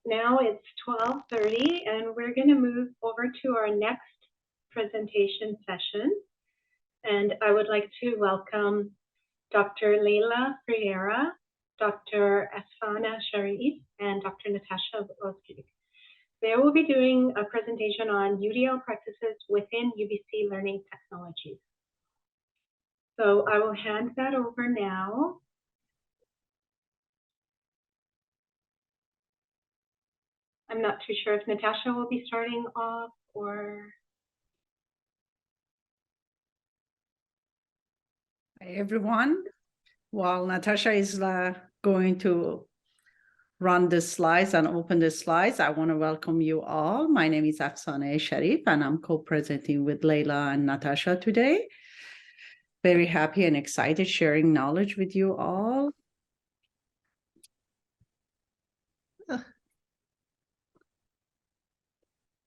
Now it's 12:30, and we're going to move over to our next presentation session. And I would like to welcome Dr. Laila Ferreira, Dr. Afsaneh Sharif, and Dr. Natasha Boskic. They will be doing a presentation on UDL practices within UBC Learning Technologies. So I will hand that over now. I'm not too sure if Natasha will be starting off or... Hi, everyone. While Natasha is going to run the slides and open the slides, I want to welcome you all. My name is Afsaneh Sharif, and I'm co-presenting with Laila and Natasha today. Very happy and excited sharing knowledge with you all.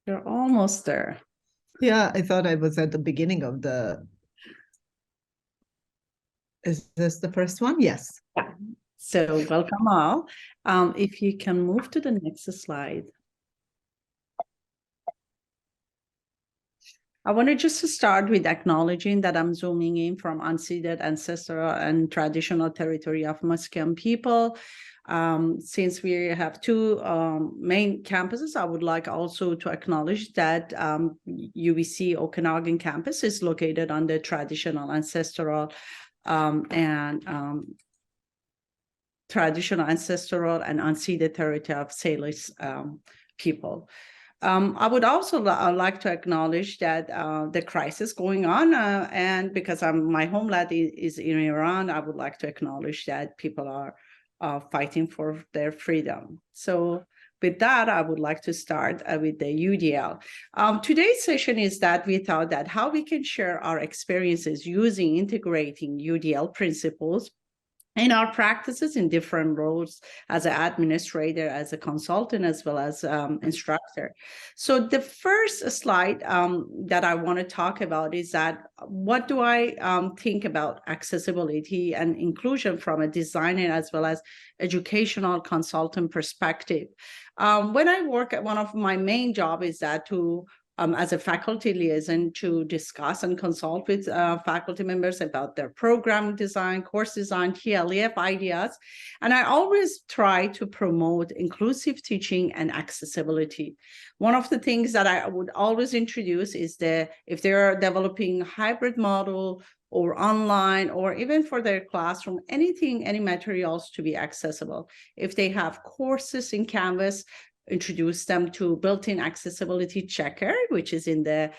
You're almost there. Yeah, I thought I was at the beginning of the... Is this the first one? Yes. Yeah. So welcome all. If you can move to the next slide. I want to just start with acknowledging that I'm zooming in from unceded ancestral and traditional territory of Musqueam people. Since we have two main campuses, I would like also to acknowledge that UBC Okanagan campus is located on the traditional ancestral and unceded territory of Salish people. I would also like to acknowledge that the crisis going on, and because my homeland is in Iran, I would like to acknowledge that people are fighting for their freedom. So with that, I would like to start with the UDL. Today's session is that we thought that how we can share our experiences using integrating UDL principles in our practices in different roles as an administrator, as a consultant, as well as instructor. So the first slide that I want to talk about is that what do I think about accessibility and inclusion from a designer as well as educational consultant perspective. When I work at one of my main job is that to as a faculty liaison to discuss and consult with faculty members about their program design, course design, TLEF ideas. And I always try to promote inclusive teaching and accessibility. One of the things that I would always introduce is if they're developing hybrid model or online, or even for their classroom, any materials to be accessible. If they have courses in Canvas, introduce them to built-in accessibility checker, which is in the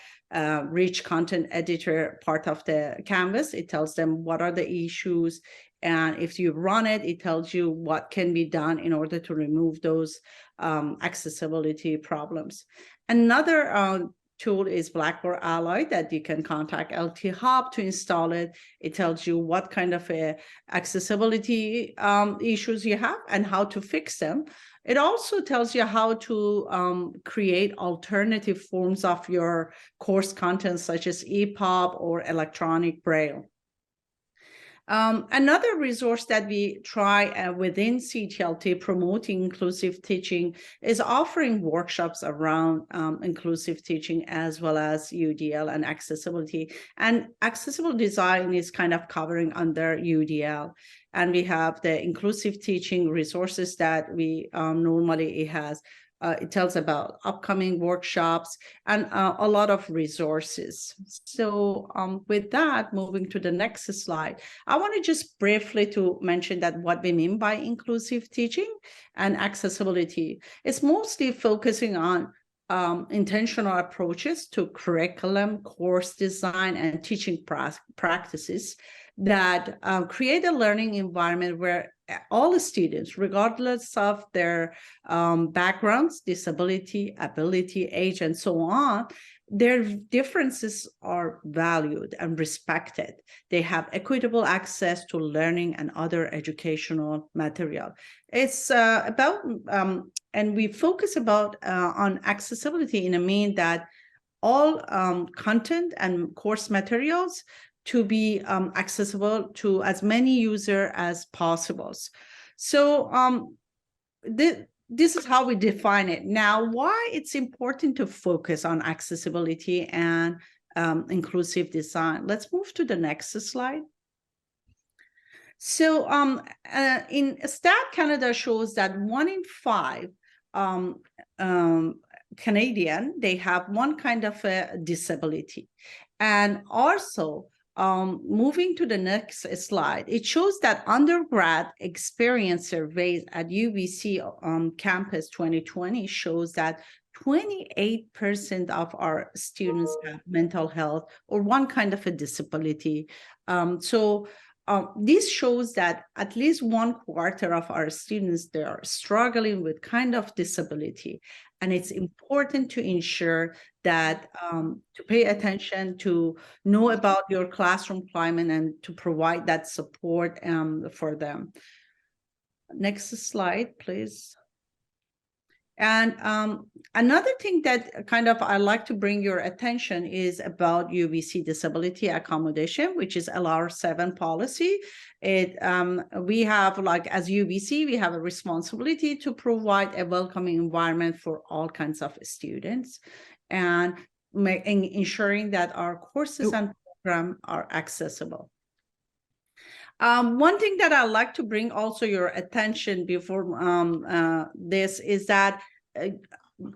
rich content editor part of the Canvas. It tells them what are the issues, and if you run it, it tells you what can be done in order to remove those accessibility problems. Another tool is Blackboard Ally that you can contact LT Hub to install it. It tells you what kind of accessibility issues you have and how to fix them. It also tells you how to create alternative forms of your course content, such as EPUB or electronic Braille. Another resource that we try within CTLT promoting inclusive teaching is offering workshops around inclusive teaching as well as UDL and accessibility. And accessible design is kind of covering under UDL. And we have the inclusive teaching resources that we normally it tells about upcoming workshops and a lot of resources. So with that, moving to the next slide, I want to just briefly to mention that what we mean by inclusive teaching and accessibility is mostly focusing on intentional approaches to curriculum, course design, and teaching practices that create a learning environment where all students, regardless of their backgrounds, disability, ability, age, and so on, their differences are valued and respected. They have equitable access to learning and other educational material. It's about, and we focus on accessibility in a mean that all content and course materials to be accessible to as many users as possible. So this is how we define it. Now, why it's important to focus on accessibility and inclusive design. Let's move to the next slide. So in Stat Canada shows that 1 in 5 Canadian, they have one kind of a disability. And also, moving to the next slide, it shows that undergrad experience surveys at UBC campus 2020 shows that 28% of our students have mental health or one kind of a disability. This shows that at least 1/4 of our students, they are struggling with kind of disability. And it's important to ensure that to pay attention, to know about your classroom climate and to provide that support for them. Next slide, please. And another thing that kind of I like to bring your attention is about UBC disability accommodation, which is LR7 policy. We have, like, as UBC, we have a responsibility to provide a welcoming environment for all kinds of students and ensuring that our courses and programs are accessible. One thing that I'd like to bring also your attention before this is that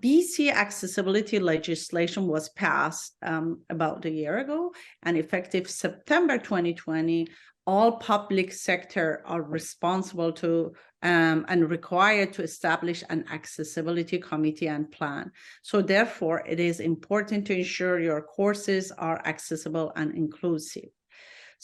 BC accessibility legislation was passed about a year ago, and effective September 2020, all public sector are responsible to and required to establish an accessibility committee and plan. So therefore, it is important to ensure your courses are accessible and inclusive.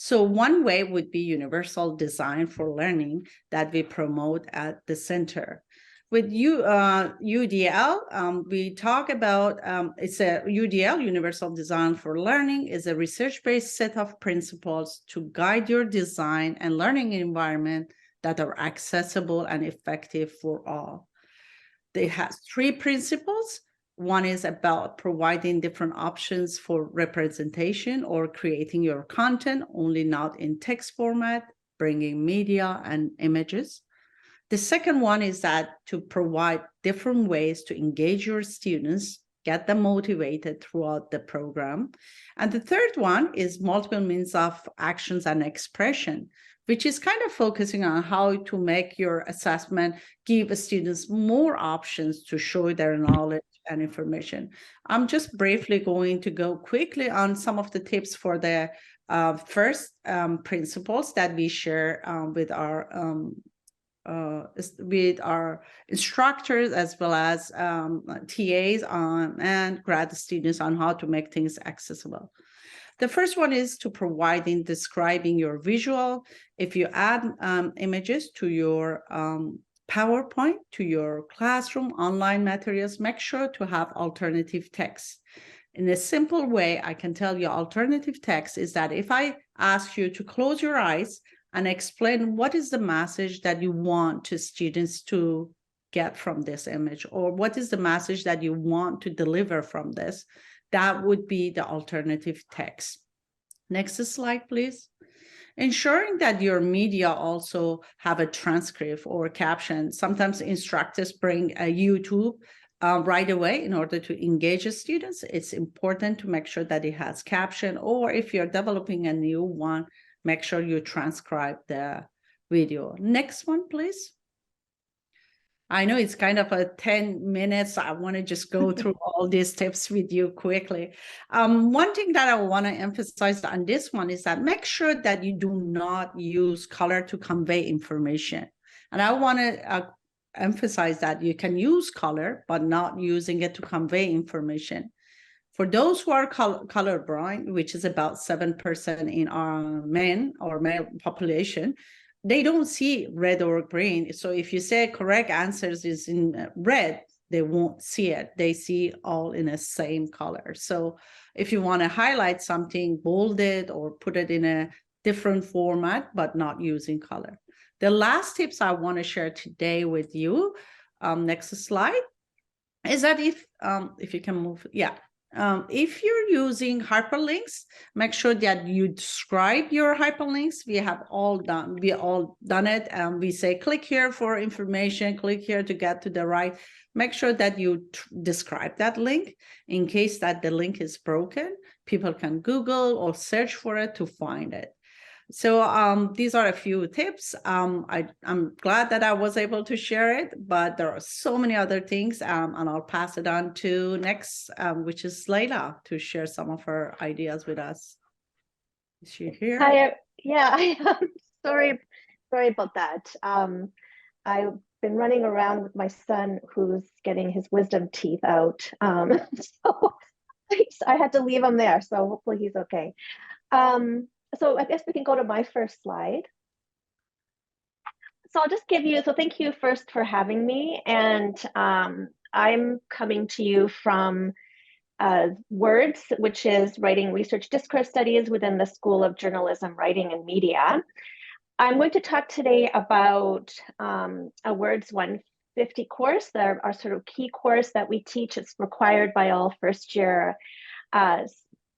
So one way would be universal design for learning that we promote at the center. With UDL, we talk about, it's a UDL, Universal Design for Learning, is a research-based set of principles to guide your design and learning environment that are accessible and effective for all. They have 3 principles. One is about providing different options for representation or creating your content, only not in text format, bringing media and images. The second one is that to provide different ways to engage your students, get them motivated throughout the program. And the third one is multiple means of actions and expression, which is kind of focusing on how to make your assessment give students more options to show their knowledge and information. I'm just briefly going to go quickly on some of the tips for the first principles that we share with our instructors as well as TAs and grad students on how to make things accessible. The first one is to providing, describing your visual. If you add images to your PowerPoint, to your classroom online materials, make sure to have alternative text. In a simple way, I can tell you alternative text is that if I ask you to close your eyes and explain what is the message that you want to students to get from this image, or what is the message that you want to deliver from this, that would be the alternative text. Next slide, please. Ensuring that your media also have a transcript or caption. Sometimes instructors bring a YouTube right away in order to engage students. It's important to make sure that it has caption, or if you're developing a new one, make sure you transcribe the video. Next one, please. I know it's kind of a 10 minutes. I want to just go through all these tips with you quickly. One thing that I want to emphasize on this one is that make sure that you do not use color to convey information. And I want to emphasize that you can use color, but not using it to convey information. For those who are colorblind, which is about 7% in our men or male population, they don't see red or green. So if you say correct answers is in red, they won't see it. They see all in the same color. So if you want to highlight something, bold it or put it in a different format, but not using color. The last tips I want to share today with you, next slide, is that if you can move, yeah. If you're using hyperlinks, make sure that you describe your hyperlinks. We all done it. We say, click here for information, click here to get to the right. Make sure that you describe that link in case that the link is broken. People can Google or search for it to find it. So these are a few tips. I'm glad that I was able to share it, but there are so many other things, and I'll pass it on to next, which is Laila, to share some of her ideas with us. Is she here? Hi, yeah, I am. Sorry about that. I've been running around with my son who's getting his wisdom teeth out. So I had to leave him there, so hopefully he's okay. So I guess we can go to my first slide. So I'll just give you, so thank you first for having me. And I'm coming to you from WORDS, which is Writing Research Discourse Studies within the School of Journalism, Writing and Media. I'm going to talk today about a WORDS 150 course, our sort of key course that we teach. It's required by all first year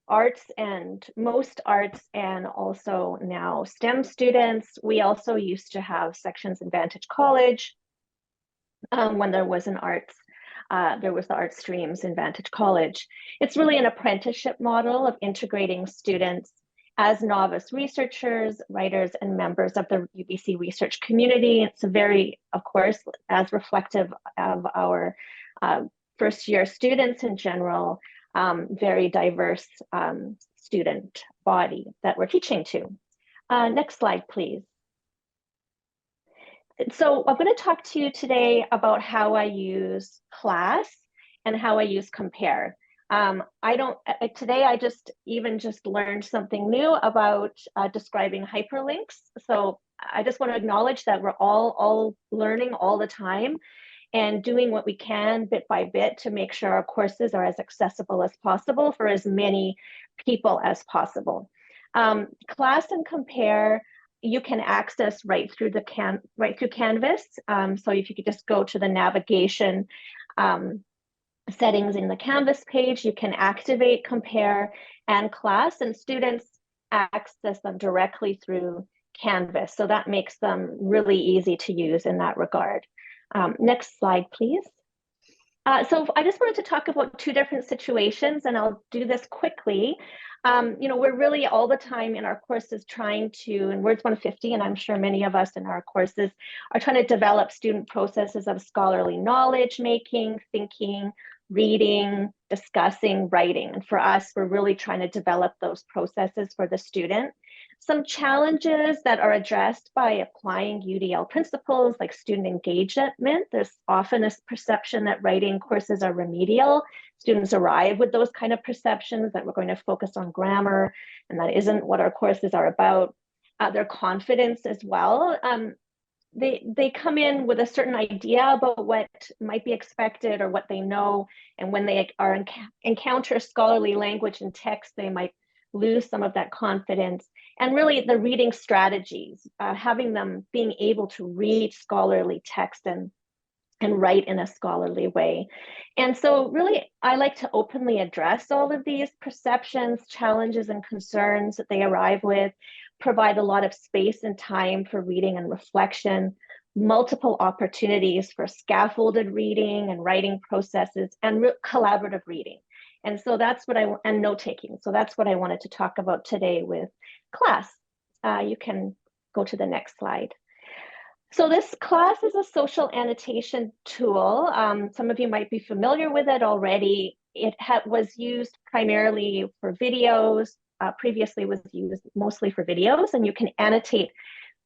arts and most arts, and also now STEM students. We also used to have sections in Vantage College when there was an arts, there was the art streams in Vantage College. It's really an apprenticeship model of integrating students as novice researchers, writers, and members of the UBC research community. It's a very, of course, as reflective of our first year students in general, very diverse student body that we're teaching to. Next slide, please. So I'm going to talk to you today about how I use CLAS and how I use ComPAIR. Today I just learned something new about describing hyperlinks. So I just want to acknowledge that we're all learning all the time and doing what we can bit by bit to make sure our courses are as accessible as possible for as many people as possible. CLAS and ComPAIR, you can access right through Canvas. So if you could just go to the navigation settings in the Canvas page, you can activate ComPAIR and CLAS, and students access them directly through Canvas. So that makes them really easy to use in that regard. Next slide, please. So I just wanted to talk about two different situations, and I'll do this quickly. We're really all the time in our courses trying to, in WORDS 150, and I'm sure many of us in our courses are trying to develop student processes of scholarly knowledge making, thinking, reading, discussing, writing. And for us, we're really trying to develop those processes for the student. Some challenges that are addressed by applying UDL principles like student engagement. There's often a perception that writing courses are remedial. Students arrive with those kind of perceptions that we're going to focus on grammar, and that isn't what our courses are about. Their confidence as well. They come in with a certain idea about what might be expected or what they know, and when they encounter scholarly language and text, they might lose some of that confidence. And really the reading strategies, having them being able to read scholarly text and write in a scholarly way. And so really, I like to openly address all of these perceptions, challenges, and concerns that they arrive with, provide a lot of space and time for reading and reflection, multiple opportunities for scaffolded reading and writing processes, and collaborative reading. And so that's what and note-taking. So that's what I wanted to talk about today with CLAS. You can go to the next slide. So this CLAS is a social annotation tool. Some of you might be familiar with it already. It was used primarily for videos, previously was used mostly for videos, and you can annotate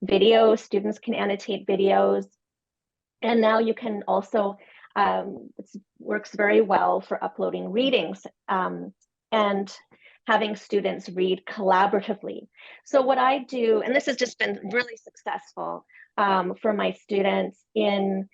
videos, students can annotate videos. And now you can also, it works very well for uploading readings and having students read collaboratively. So what I do, and this has just been really successful for my students in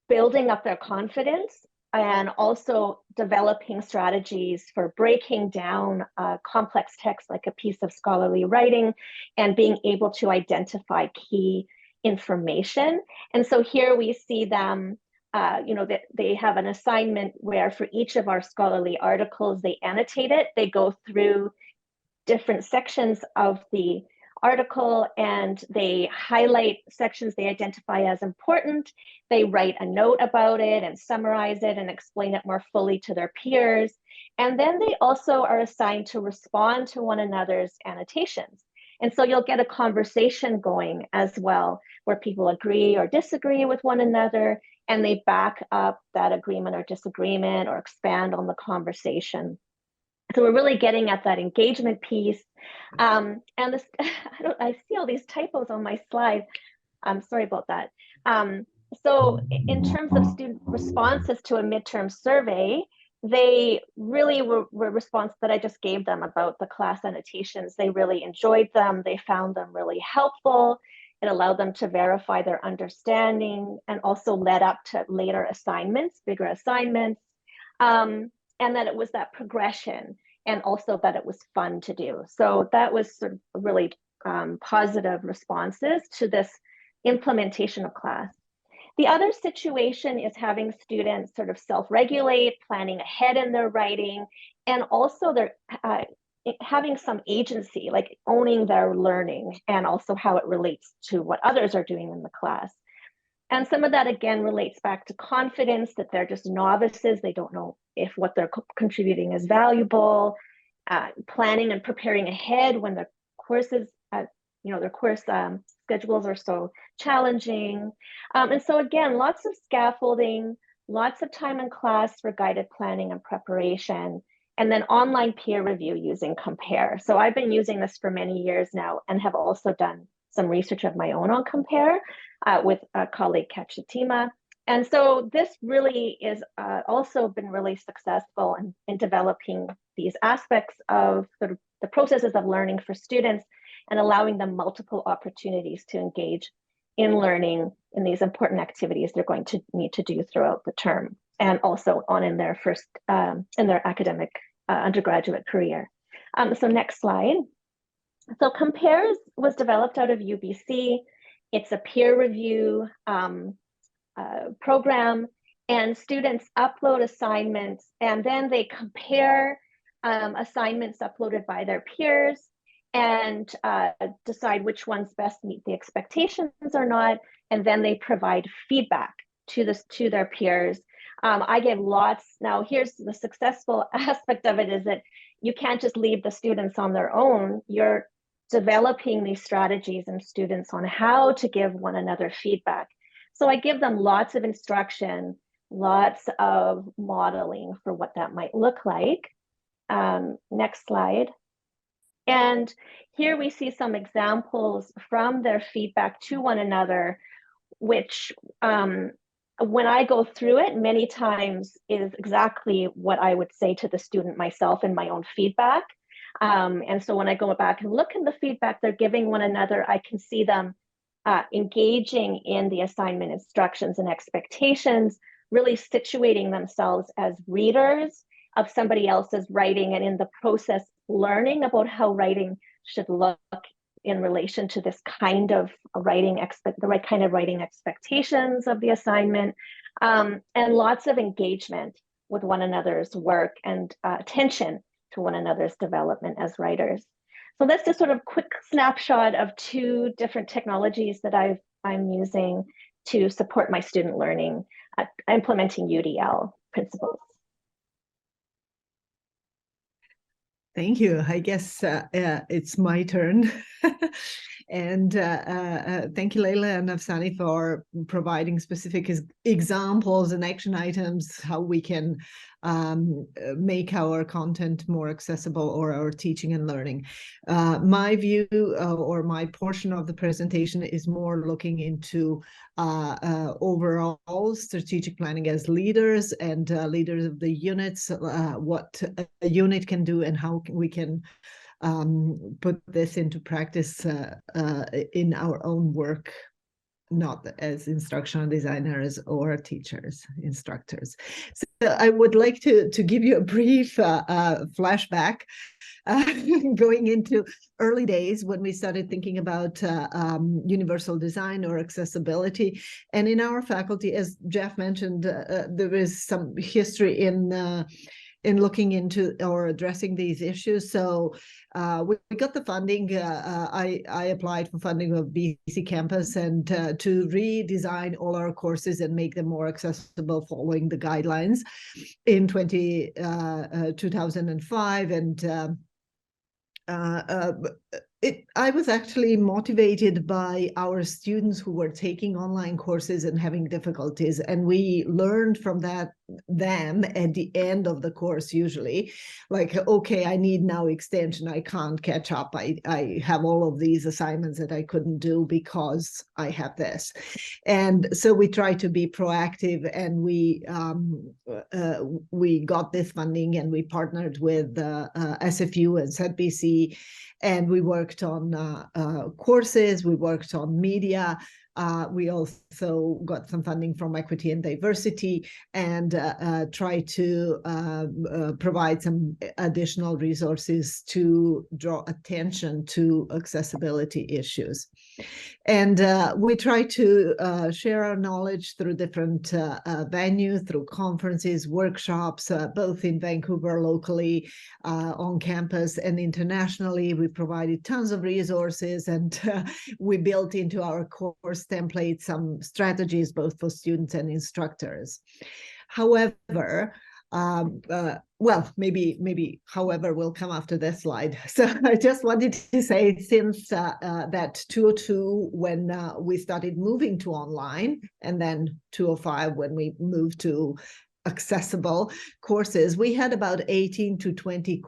building up their confidence and also developing strategies for breaking down complex text like a piece of scholarly writing and being able to identify key information. And so here we see them that they have an assignment where for each of our scholarly articles, they annotate it. They go through different sections of the article and they highlight sections they identify as important. They write a note about it and summarize it and explain it more fully to their peers. And then they also are assigned to respond to one another's annotations. And so you'll get a conversation going as well, where people agree or disagree with one another, and they back up that agreement or disagreement or expand on the conversation. So we're really getting at that engagement piece. And this, I see all these typos on my slide. I'm sorry about that. So in terms of student responses to a midterm survey, they really were responses that I just gave them about the CLAS annotations. They really enjoyed them. They found them really helpful. It allowed them to verify their understanding and also led up to later assignments, bigger assignments. And that it was that progression and also that it was fun to do. So that was sort of really positive responses to this implementation of CLAS. The other situation is having students sort of self-regulate, planning ahead in their writing, and also they're having some agency, like owning their learning and also how it relates to what others are doing in the class. And some of that, again, relates back to confidence, that they're just novices. They don't know if what they're contributing is valuable, planning and preparing ahead when their courses, their course schedules are so challenging. And so again, lots of scaffolding, lots of time in class for guided planning and preparation, and then online peer review using ComPAIR. So I've been using this for many years now and have also done some research of my own on ComPAIR with a colleague, Kachitima. And so this really is also been really successful in developing these aspects of the processes of learning for students and allowing them multiple opportunities to engage in learning in these important activities they're going to need to do throughout the term and also on in their first, in their academic undergraduate career. So next slide. So ComPAIR was developed out of UBC. It's a peer review program, and students upload assignments and then they compare assignments uploaded by their peers and decide which ones best meet the expectations or not, and then they provide feedback to their peers. I give lots. Now here's the successful aspect of it, is that you can't just leave the students on their own. You're developing these strategies and students on how to give one another feedback. So I give them lots of instruction, lots of modeling for what that might look like. Next slide. And here we see some examples from their feedback to one another, which when I go through it many times is exactly what I would say to the student myself in my own feedback. And so when I go back and look at the feedback they're giving one another, I can see them engaging in the assignment instructions and expectations, really situating themselves as readers of somebody else's writing, and in the process learning about how writing should look in relation to this kind of writing, the right kind of writing expectations of the assignment, and lots of engagement with one another's work and attention to one another's development as writers. So that's just sort of quick snapshot of two different technologies that I'm using to support my student learning, implementing UDL principles. Thank you. I guess it's my turn. And thank you, Laila and Afsaneh, for providing specific examples and action items, how we can make our content more accessible, or our teaching and learning. My view or my portion of the presentation is more looking into overall strategic planning as leaders and leaders of the units, what a unit can do and how we can put this into practice in our own work not as instructional designers or teachers, instructors. So I would like to give you a brief flashback going into early days when we started thinking about universal design or accessibility. And in our faculty, as Jeff mentioned, there is some history in looking into or addressing these issues. So we got the funding. I applied for funding of BC Campus and to redesign all our courses and make them more accessible following the guidelines in 2005. And I was actually motivated by our students who were taking online courses and having difficulties, and we learned from them at the end of the course usually, like, okay, I need now extension, I can't catch up, I have all of these assignments that I couldn't do because I have this. And so we try to be proactive, and we got this funding, and we partnered with SFU and ZBC, and we worked on courses, we worked on media. We also got some funding from Equity and Diversity, and try to provide some additional resources to draw attention to accessibility issues. And we try to share our knowledge through different venues, through conferences, workshops, both in Vancouver locally, on campus, and internationally. We provided tons of resources, and we built into our course template some strategies both for students and instructors. However, well, maybe however will come after this slide. So I just wanted to say, since that 2002, when we started moving to online, and then 2005 when we moved to accessible courses, we had about 18 to 20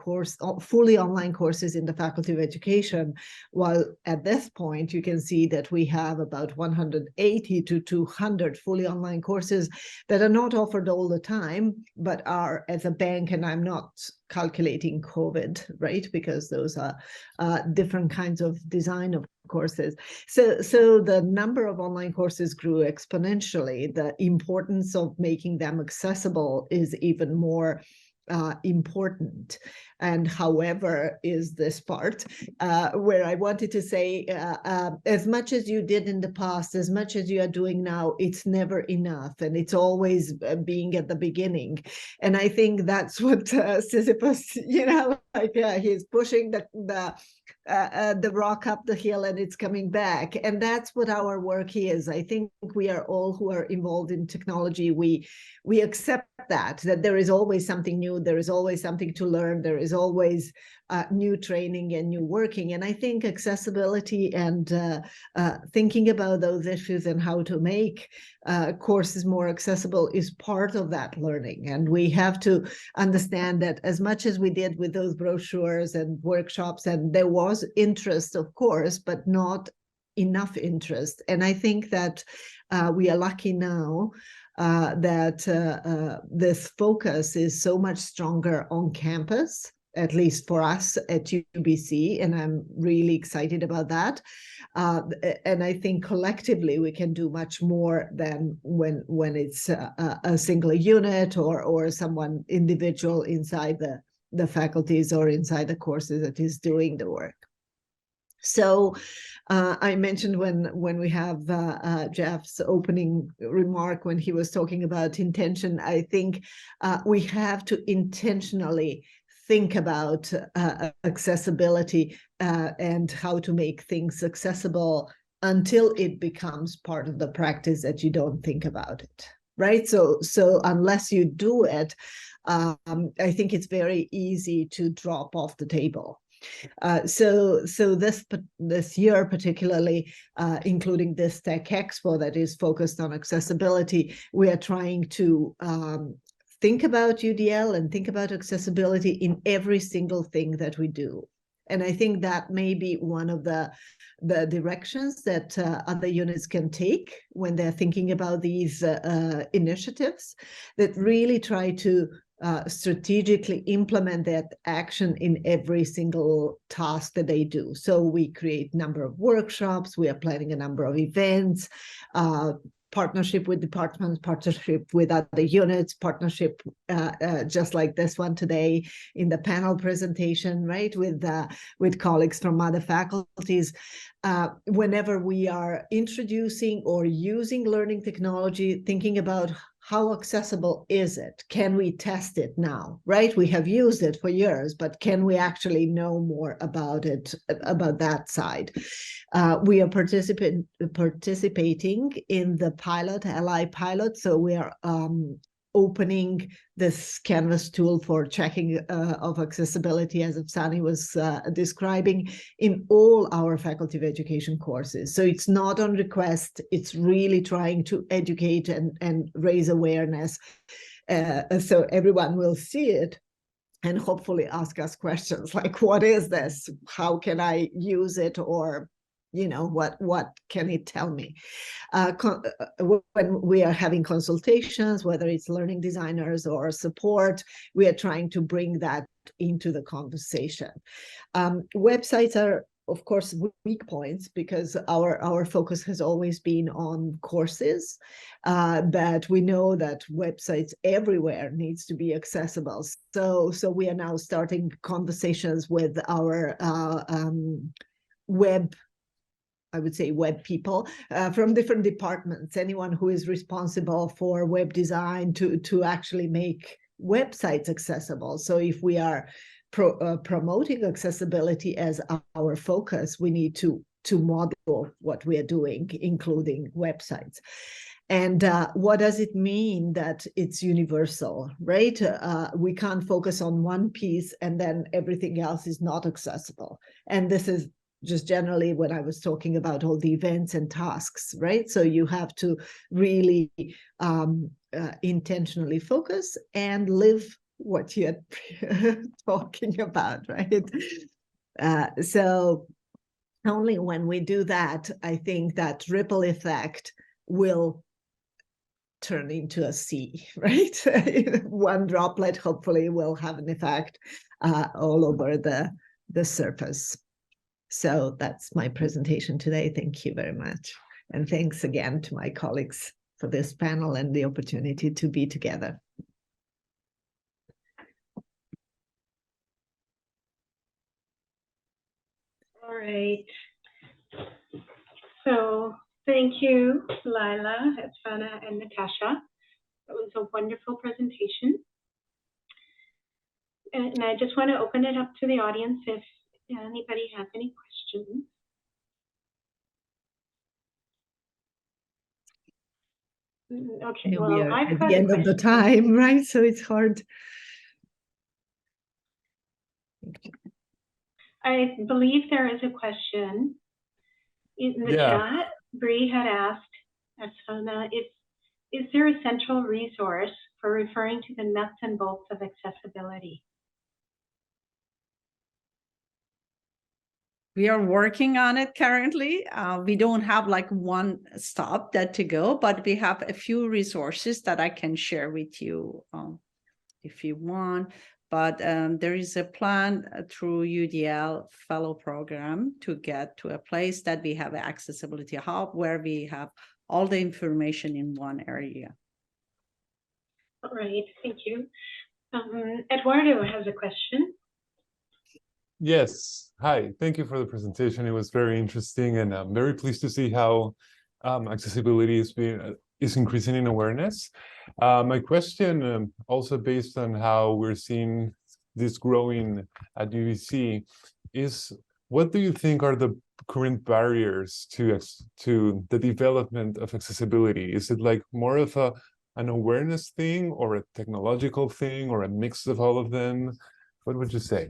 fully online courses in the Faculty of Education, while at this point you can see that we have about 180 to 200 fully online courses that are not offered all the time, but are as a bank, and I'm not calculating COVID, right? Because those are different kinds of design of courses. So the number of online courses grew exponentially. The importance of making them accessible is even more important. And however is this part where I wanted to say, as much as you did in the past, as much as you are doing now, it's never enough, and it's always being at the beginning. And I think that's what Sisyphus, he's pushing the rock up the hill and it's coming back. And that's what our work is. I think we are all who are involved in technology, we accept that there is always something new, there is always something to learn, there is always new training and new working. And I think accessibility and thinking about those issues and how to make courses more accessible is part of that learning. And we have to understand that as much as we did with those brochures and workshops, and there was interest, of course, but not enough interest. And I think that we are lucky now that this focus is so much stronger on campus, at least for us at UBC, and I'm really excited about that. And I think collectively we can do much more than when it's a single unit or someone individual inside the faculties or inside the courses that is doing the work. So I mentioned when we have Jeff's opening remark, when he was talking about intention, I think we have to intentionally think about accessibility and how to make things accessible until it becomes part of the practice that you don't think about it, right? So unless you do it, I think it's very easy to drop off the table. So this year particularly, including this TEC EXPO that is focused on accessibility, we are trying to think about UDL and think about accessibility in every single thing that we do. And I think that may be one of the directions that other units can take when they're thinking about these initiatives that really try to strategically implement that action in every single task that they do. So we create a number of workshops, we are planning a number of events, partnership with departments, partnership with other units, partnership just like this one today in the panel presentation, right, with colleagues from other faculties. Whenever we are introducing or using learning technology, thinking about how accessible is it? Can we test it now, right? We have used it for years, but can we actually know more about it, about that side? We are participating in the pilot, Ally pilot. So we are opening this Canvas tool for checking of accessibility, as Afsaneh was describing, in all our Faculty of Education courses. So it's not on request, it's really trying to educate and raise awareness. So everyone will see it and hopefully ask us questions like, what is this? How can I use it? Or, you know, what can it tell me? When we are having consultations, whether it's learning designers or support, we are trying to bring that into the conversation. Websites are, of course, weak points because our focus has always been on courses, but we know that websites everywhere needs to be accessible. So we are now starting conversations with our web people from different departments, anyone who is responsible for web design to actually make websites accessible. So if we are promoting accessibility as our focus, we need to model what we are doing, including websites. And what does it mean that it's universal, right? We can't focus on one piece and then everything else is not accessible. And this is just generally when I was talking about all the events and tasks, right? So you have to really intentionally focus and live what you're talking about, right? So only when we do that, I think that ripple effect will turn into a sea, right? One droplet hopefully will have an effect all over the surface. So that's my presentation today. Thank you very much. And thanks again to my colleagues for this panel and the opportunity to be together. All right. So thank you, Laila, Afsaneh, and Natasha. It was a wonderful presentation. And I just want to open it up to the audience if anybody has any questions. Okay, well, we are I've at got the end of the time, right? So it's hard. I believe there is a question in the chat. Bree had asked Afsaneh, is there a central resource for referring to the nuts and bolts of accessibility? We are working on it currently. We don't have like one stop that to go, but we have a few resources that I can share with you if you want. But there is a plan through UDL fellow program to get to a place that we have an accessibility hub where we have all the information in one area. All right, thank you. Eduardo has a question. Yes, hi, thank you for the presentation. It was very interesting, and I'm very pleased to see how accessibility is increasing in awareness. My question, also based on how we're seeing this growing at UBC, is what do you think are the current barriers to the development of accessibility? Is it like more of an awareness thing, or a technological thing, or a mix of all of them? What would you say?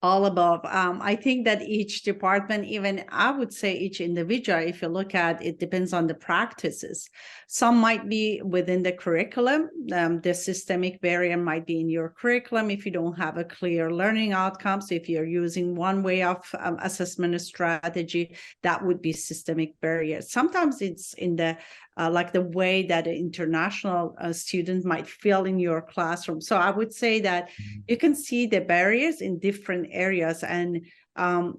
All above. I think that each department, even I would say each individual, if you look at it, depends on the practices. Some might be within the curriculum. The systemic barrier might be in your curriculum if you don't have a clear learning outcomes. If you're using one way of assessment strategy, that would be systemic barrier. Sometimes it's in the like the way that an international student might feel in your classroom. So I would say that you can see the barriers in different areas, and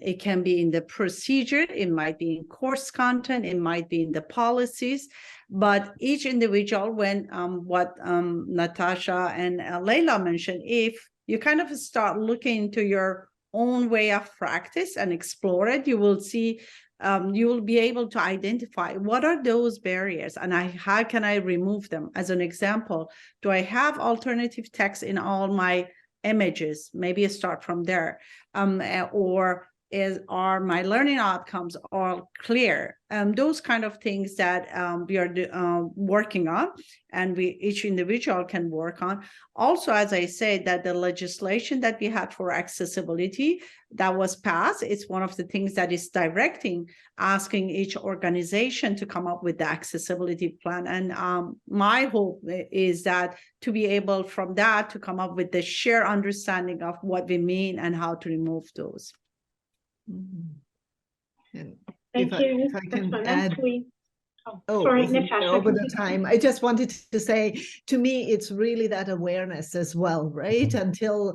it can be in the procedure, it might be in course content, it might be in the policies, but each individual, when what Natasha and Laila mentioned, if you kind of start looking into your own way of practice and explore it, you will see, you will be able to identify what are those barriers and how can I remove them. As an example, do I have alternative text in all my images? Maybe start from there. Or are my learning outcomes all clear? Those kind of things that we are working on, and each individual can work on. Also, as I said, that the legislation that we had for accessibility that was passed, it's one of the things that is directing, asking each organization to come up with the accessibility plan. And my hope is that to be able from that to come up with the shared understanding of what we mean and how to remove those. And Thank you. if I can Afsaneh, add, sorry, Natasha. over the time, I just wanted to say, to me, it's really that awareness as well, right? Until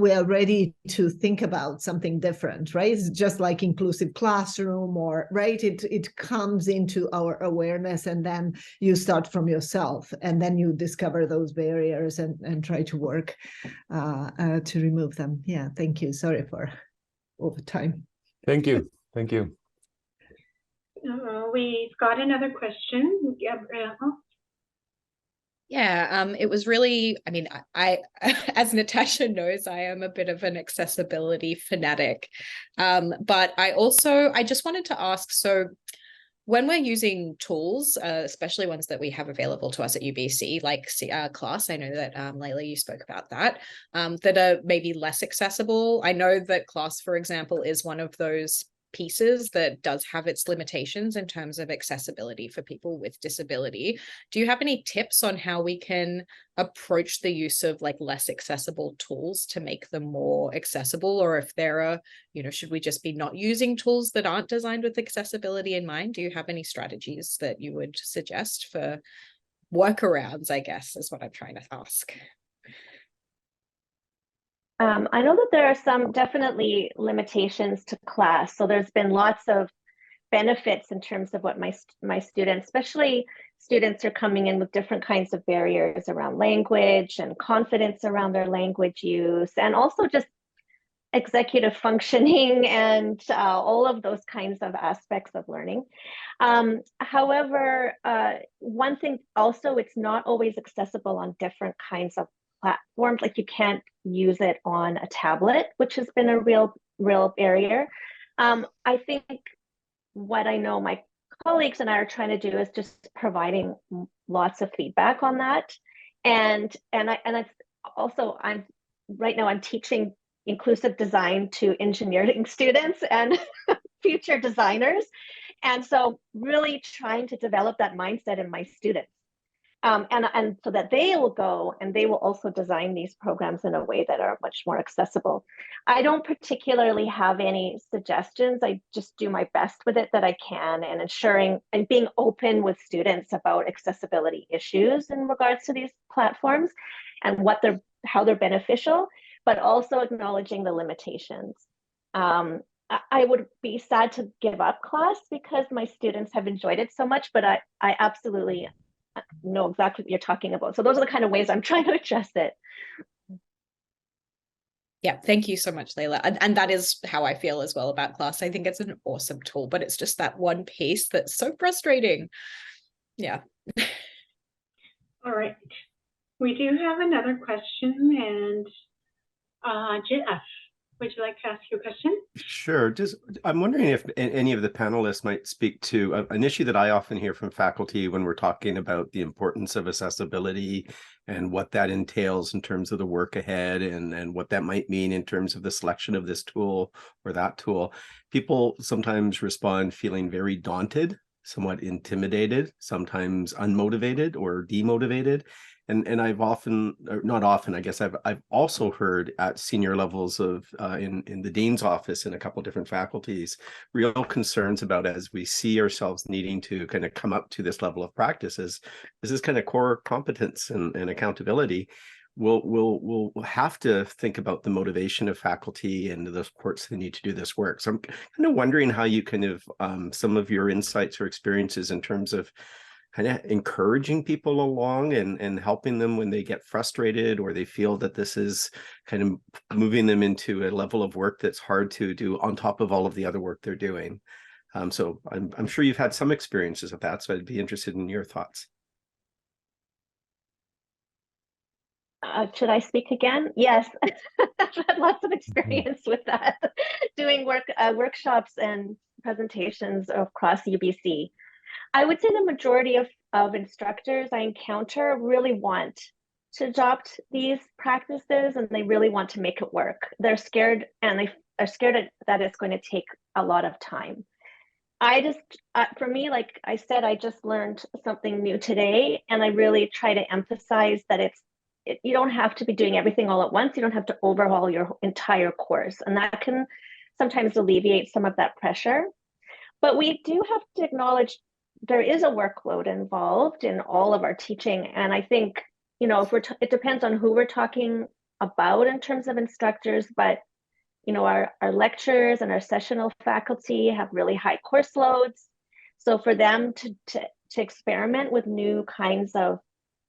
we are ready to think about something different, right? It's just like inclusive classroom, or right? It comes into our awareness, and then you start from yourself, and then you discover those barriers and try to work to remove them. Yeah, thank you. Sorry for overtime. Thank you. Thank you. We've got another question. Gabrielle. Yeah, it was really, I mean, I as Natasha knows, I am a bit of an accessibility fanatic. But I just wanted to ask, so when we're using tools, especially ones that we have available to us at UBC, like CLAS, I know that Laila, you spoke about that are maybe less accessible. I know that CLAS, for example, is one of those pieces that does have its limitations in terms of accessibility for people with disability. Do you have any tips on how we can approach the use of like less accessible tools to make them more accessible? Or if there are, should we just be not using tools that aren't designed with accessibility in mind? Do you have any strategies that you would suggest for workarounds, I guess, is what I'm trying to ask. I know that there are some definitely limitations to CLAS. So there's been lots of benefits in terms of what my students, especially students, are coming in with different kinds of barriers around language and confidence around their language use, and also just executive functioning and all of those kinds of aspects of learning. However, one thing also, it's not always accessible on different kinds of platforms. Like you can't use it on a tablet, which has been a real barrier. I think what I know my colleagues and I are trying to do is just providing lots of feedback on that. And right now I'm teaching inclusive design to engineering students and future designers. And so really trying to develop that mindset in my students. And so that they will go and they will also design these programs in a way that are much more accessible. I don't particularly have any suggestions. I just do my best with it that I can, and ensuring and being open with students about accessibility issues in regards to these platforms and how they're beneficial, but also acknowledging the limitations. I would be sad to give up CLAS because my students have enjoyed it so much, but I absolutely know exactly what you're talking about. So those are the kind of ways I'm trying to address it. Yeah, thank you so much, Laila. And that is how I feel as well about CLAS. I think it's an awesome tool, but it's just that one piece that's so frustrating. Yeah. All right. We do have another question, and Jeff, would you like to ask your question? Sure. I'm wondering if any of the panelists might speak to an issue that I often hear from faculty when we're talking about the importance of accessibility and what that entails in terms of the work ahead, and what that might mean in terms of the selection of this tool or that tool. People sometimes respond feeling very daunted, somewhat intimidated, sometimes unmotivated or demotivated. And I've often, or not often, I guess I've also heard at senior levels of in the dean's office in a couple of different faculties, real concerns about, as we see ourselves needing to kind of come up to this level of practice, is this is kind of core competence and accountability. We'll have to think about the motivation of faculty and the supports they need to do this work. So I'm kind of wondering how you kind of some of your insights or experiences in terms of kind of encouraging people along and helping them when they get frustrated or they feel that this is kind of moving them into a level of work that's hard to do on top of all of the other work they're doing. So I'm sure you've had some experiences of that, so I'd be interested in your thoughts. Should I speak again? Yes, I've had lots of experience with that, doing workshops and presentations across UBC. I would say the majority of instructors I encounter really want to adopt these practices and they really want to make it work. They're scared, and they are scared that it's going to take a lot of time. For me, like I said, I just learned something new today, and I really try to emphasize that you don't have to be doing everything all at once. You don't have to overhaul your entire course, and that can sometimes alleviate some of that pressure. But we do have to acknowledge there is a workload involved in all of our teaching. And I think, if it depends on who we're talking about in terms of instructors, but, our lecturers and our sessional faculty have really high course loads. So for them to experiment with new kinds of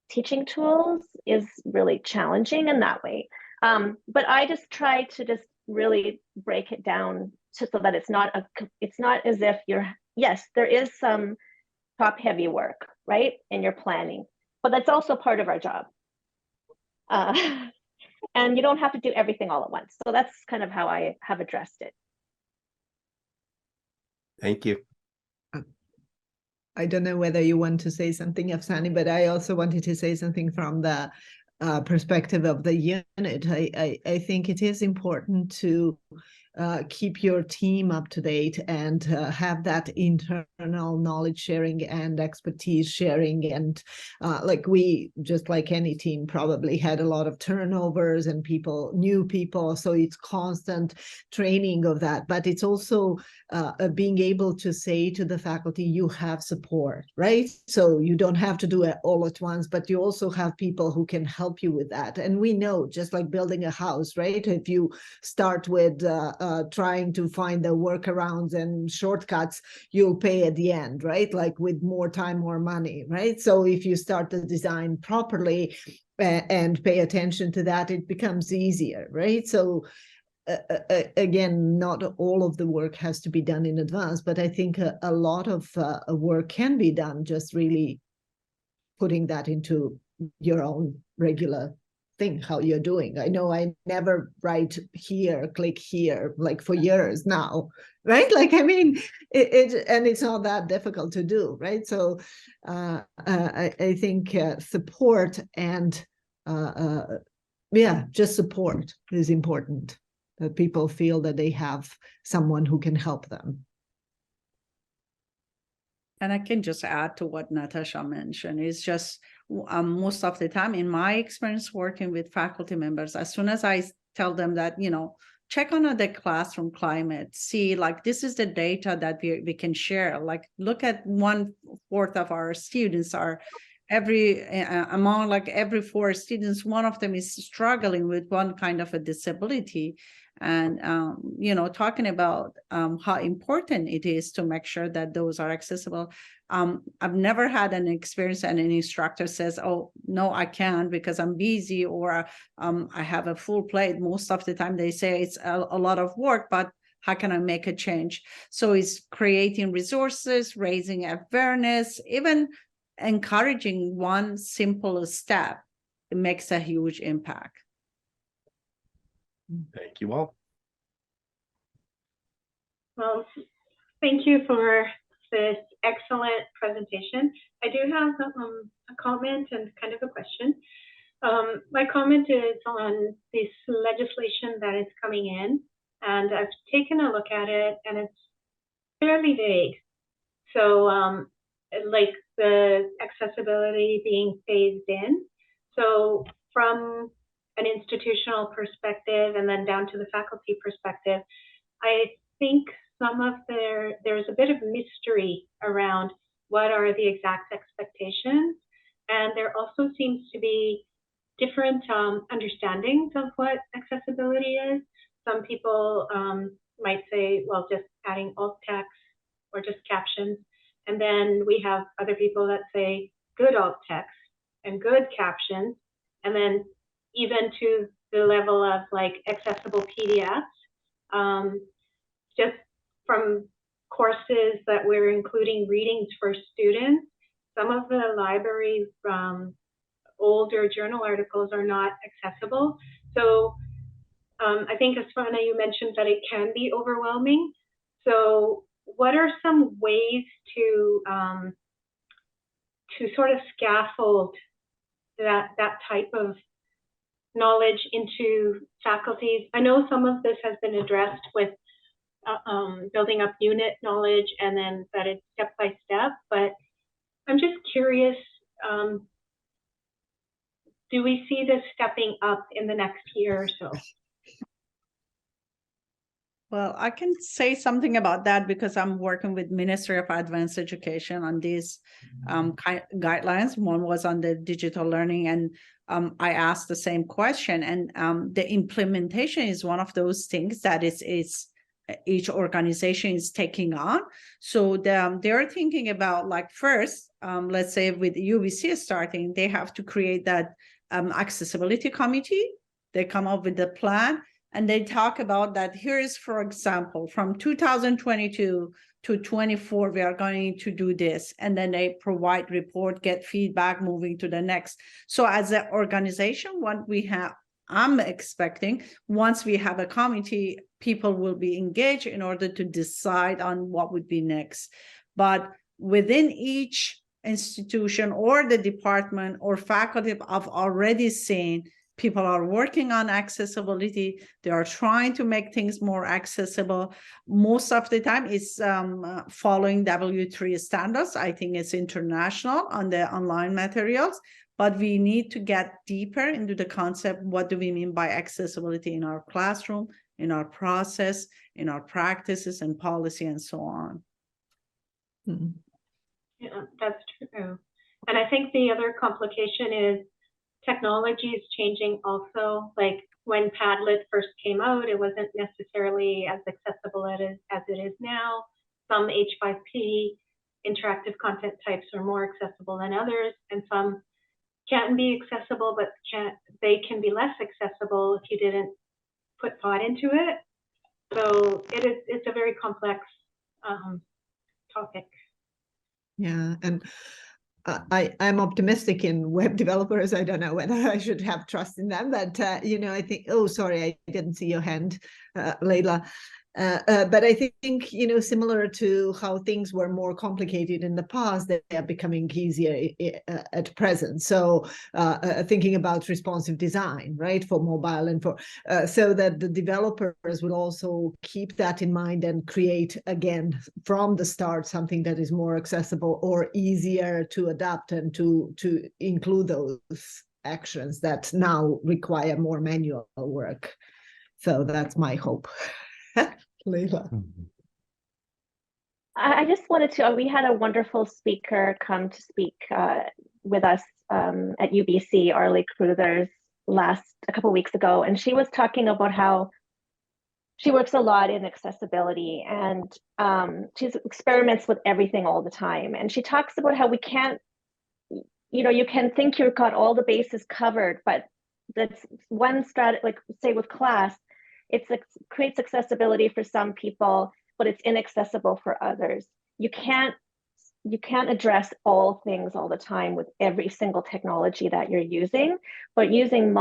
teaching tools is really challenging in that way. But I just try to just really break it down so that it's not as if yes, there is some top heavy work, right, in your planning, but that's also part of our job. And you don't have to do everything all at once. So that's kind of how I have addressed it. Thank you. I don't know whether you want to say something, Afsaneh, but I also wanted to say something from the perspective of the unit. I think it is important to keep your team up to date and have that internal knowledge sharing and expertise sharing. And we, just like any team, probably had a lot of turnovers and new people. So it's constant training of that. But it's also being able to say to the faculty, you have support, right? So you don't have to do it all at once, but you also have people who can help you with that. And we know, just like building a house, right? If you start with trying to find the workarounds and shortcuts, you'll pay at the end, right? Like with more time, more money, right? So if you start the design properly and pay attention to that, it becomes easier, right? So again, not all of the work has to be done in advance, but I think a lot of work can be done just really putting that into your own regular thing, how you're doing. I know I never write here, click here, like for years now, right? Like, I mean, and it's not that difficult to do, right? So I think support and just support is important, that people feel that they have someone who can help them. And I can just add to what Natasha mentioned. It's just most of the time, in my experience working with faculty members, as soon as I tell them that, check on the classroom climate, see, like, this is the data that we can share. Like, look at 1/4 of our students are among every 4 students, one of them is struggling with one kind of a disability. And, talking about how important it is to make sure that those are accessible. I've never had an experience and an instructor says, oh, no, I can't because I'm busy, or I have a full plate. Most of the time they say it's a lot of work, but how can I make a change? So it's creating resources, raising awareness, even encouraging one simple step. It makes a huge impact. Thank you all. Well, thank you for this excellent presentation. I do have a comment and kind of a question. My comment is on this legislation that is coming in, and I've taken a look at it, and it's fairly vague. So like the accessibility being phased in, So from an institutional perspective and then down to the faculty perspective, I think there's a bit of mystery around what are the exact expectations. And there also seems to be different understandings of what accessibility is. Some people might say, well, just adding alt text or just captions. And then we have other people that say good alt text and good captions. And then even to the level of like accessible PDFs. Just from courses that we're including readings for students, some of the library older journal articles are not accessible. So I think, Afsaneh, you mentioned that it can be overwhelming. So what are some ways to sort of scaffold that type of knowledge into faculties? I know some of this has been addressed with building up unit knowledge and then that it's step by step, but I'm just curious, do we see this stepping up in the next year or so? Well, I can say something about that because I'm working with Ministry of Advanced Education on these guidelines. One was on the digital learning, and I asked the same question. And the implementation is one of those things that is each organization is taking on. So they're thinking about, like, first, let's say with UBC starting, they have to create that accessibility committee. They come up with the plan. And they talk about that. Here's, for example, from 2022 to 24, we are going to do this. And then they provide report, get feedback, moving to the next. So as an organization, what we have, I'm expecting, once we have a committee, people will be engaged in order to decide on what would be next. But within each institution or the department or faculty, I've already seen people are working on accessibility. They are trying to make things more accessible. Most of the time it's following W3 standards. I think it's international on the online materials, but we need to get deeper into the concept. What do we mean by accessibility in our classroom, in our process, in our practices and policy and so on? Mm-hmm. Yeah, that's true. And I think the other complication is technology is changing also. Like when Padlet first came out, it wasn't necessarily as accessible as it is now. Some H5P interactive content types are more accessible than others, and some can be accessible, but they can be less accessible if you didn't put thought into it. So it's a very complex topic. Yeah, and I'm optimistic in web developers. I don't know whether I should have trust in them, but I think. Oh, sorry, I didn't see your hand, Laila. But I think, similar to how things were more complicated in the past, they are becoming easier at present. So thinking about responsive design, right, for mobile and for so that the developers will also keep that in mind and create, again, from the start, something that is more accessible or easier to adapt and to include those actions that now require more manual work. So that's my hope. Laila. I just wanted to, we had a wonderful speaker come to speak with us at UBC, Arlie Cruthers, a couple of weeks ago, and she was talking about how she works a lot in accessibility and she experiments with everything all the time. And she talks about how we can't, you can think you've got all the bases covered, but that's one strategy, like say with CLAS, it creates accessibility for some people, but it's inaccessible for others. You can't address all things all the time with every single technology that you're using, but using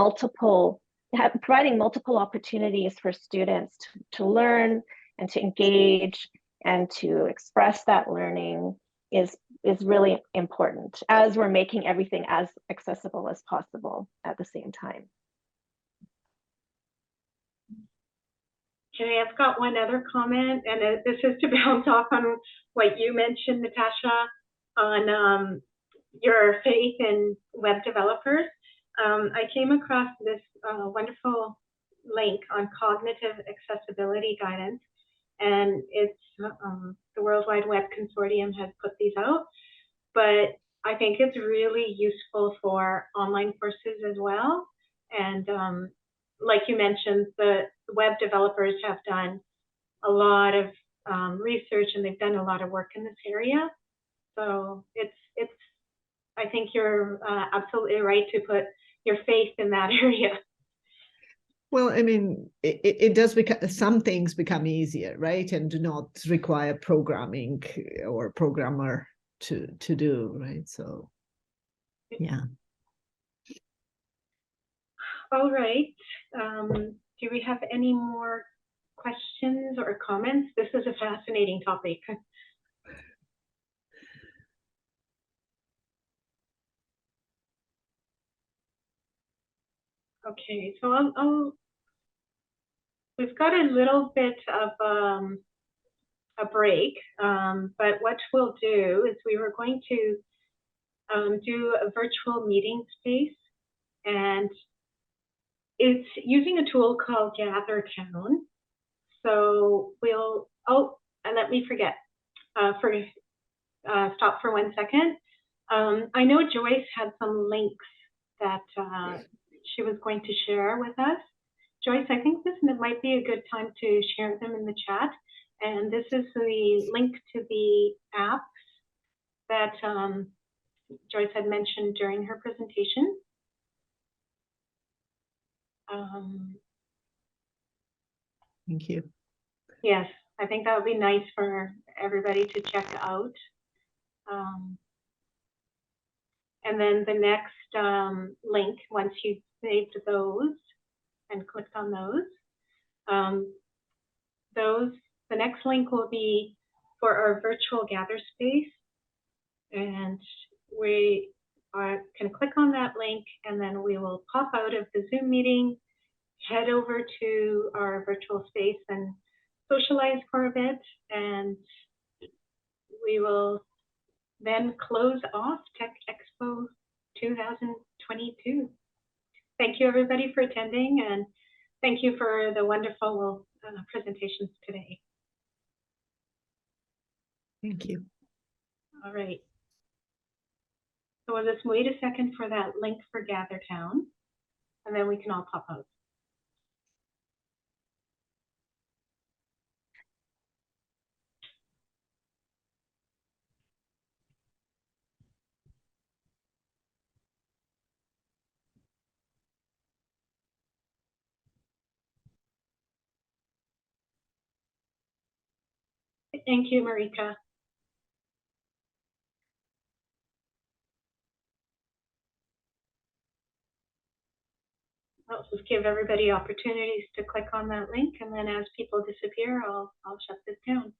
providing multiple opportunities for students to learn and to engage and to express that learning is really important as we're making everything as accessible as possible at the same time. Okay, I've got one other comment, and this is to bounce off on what you mentioned, Natasha, on your faith in web developers. I came across this wonderful link on cognitive accessibility guidance, and it's the World Wide Web Consortium has put these out, but I think it's really useful for online courses as well. And like you mentioned, the web developers have done a lot of research, and they've done a lot of work in this area. So it's I think you're absolutely right to put your faith in that area. Well, I mean, it does become, some things become easier, right? And do not require programming or programmer to do, right? So, yeah. All right. Do we have any more questions or comments? This is a fascinating topic. Okay, so we've got a little bit of a break, but what we'll do is we were going to do a virtual meeting space, and it's using a tool called Gather Town. So we'll, and let me forget, stop for 1 second. I know Joyce had some links that she was going to share with us. Joyce, I think this might be a good time to share them in the chat. And this is the link to the apps that Joyce had mentioned during her presentation. Thank you. Yes, I think that would be nice for everybody to check out. And then the next link, once you've saved those and clicked on those, the next link will be for our virtual gather space. And we can click on that link, and then we will pop out of the Zoom meeting, head over to our virtual space and socialize for a bit, and we will then close off Tech Expo 2022. Thank you, everybody, for attending, and thank you for the wonderful presentations today. Thank you. All right. So we'll just wait a second for that link for Gather Town, and then we can all pop out. Thank you, Marika. I'll just give everybody opportunities to click on that link, and then as people disappear, I'll shut this down.